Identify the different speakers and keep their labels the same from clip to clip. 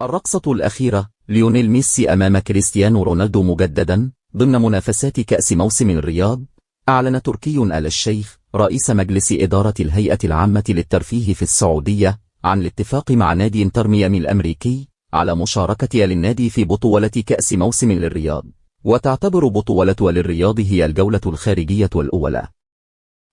Speaker 1: الرقصة الأخيرة، ليونيل ميسي أمام كريستيانو رونالدو مجددا ضمن منافسات كأس موسم الرياض. أعلن تركي آل الشيخ رئيس مجلس إدارة الهيئة العامة للترفيه في السعودية عن الاتفاق مع نادي انتر ميامي الأمريكي على مشاركة للنادي في بطولة كأس موسم للرياض، وتعتبر بطولة للرياض هي الجولة الخارجية الأولى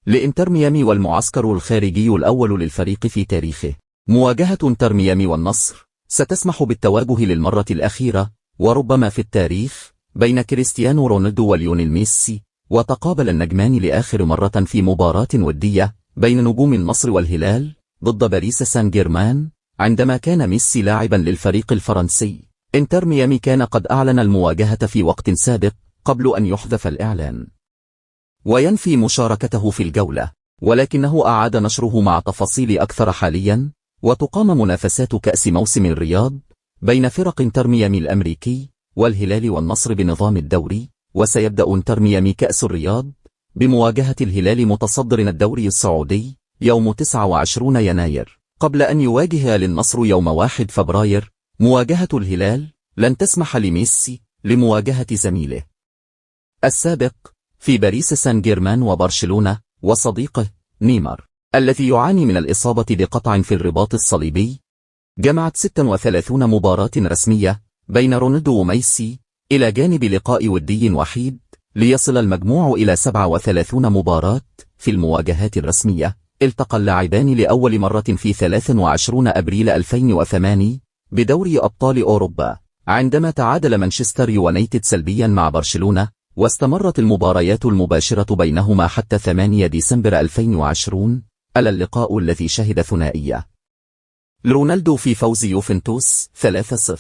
Speaker 1: لإنتر ميامي والمعسكر الخارجي الأول للفريق في تاريخه. مواجهة انتر ميامي والنصر ستسمح بالتواجه للمرة الأخيرة وربما في التاريخ بين كريستيانو رونالدو وليونيل ميسي، وتقابل النجمان لآخر مرة في مباراة ودية بين نجوم النصر والهلال ضد باريس سان جيرمان عندما كان ميسي لاعبا للفريق الفرنسي. انتر ميامي كان قد أعلن المواجهة في وقت سابق قبل أن يحذف الإعلان وينفي مشاركته في الجولة، ولكنه أعاد نشره مع تفاصيل أكثر حاليا. وتقام منافسات كأس موسم الرياض بين فرق انتر ميامي الأمريكي والهلال والنصر بنظام الدوري، وسيبدأ انتر ميامي كأس الرياض بمواجهة الهلال متصدر الدوري السعودي يوم 29 يناير قبل أن يواجه للنصر يوم 1 فبراير. مواجهة الهلال لن تسمح لميسي لمواجهة زميله السابق في باريس سان جيرمان وبرشلونة وصديقه نيمار الذي يعاني من الإصابة بقطع في الرباط الصليبي. جمعت 36 مباراة رسمية بين رونالدو وميسي إلى جانب لقاء ودي وحيد ليصل المجموع إلى 37 مباراة. في المواجهات الرسمية التقى اللاعبان لأول مرة في 23 أبريل 2008 بدوري أبطال أوروبا عندما تعادل مانشستر يونايتد سلبيا مع برشلونة، واستمرت المباريات المباشرة بينهما حتى 8 ديسمبر 2020 ألا اللقاء الذي شهد ثنائية رونالدو في فوز يوفنتوس 3-0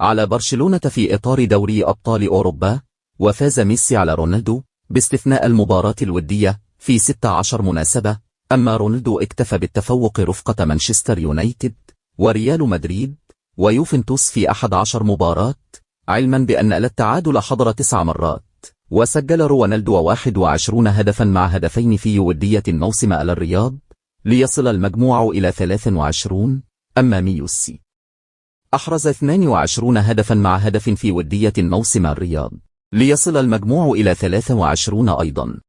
Speaker 1: على برشلونة في إطار دوري أبطال أوروبا، وفاز ميسي على رونالدو باستثناء المباراة الودية في 16 مناسبة. أما رونالدو اكتفى بالتفوق رفقة مانشستر يونايتد وريال مدريد ويوفنتوس في 11 مباراة، علما بأن التعادل حضر 9 مرات. وسجل رونالدو 21 هدفا مع هدفين في ودية الموسم على الرياض ليصل المجموع إلى 23. أما ميسي أحرز 22 هدفا مع هدف في ودية الموسم الرياض ليصل المجموع إلى 23 أيضا.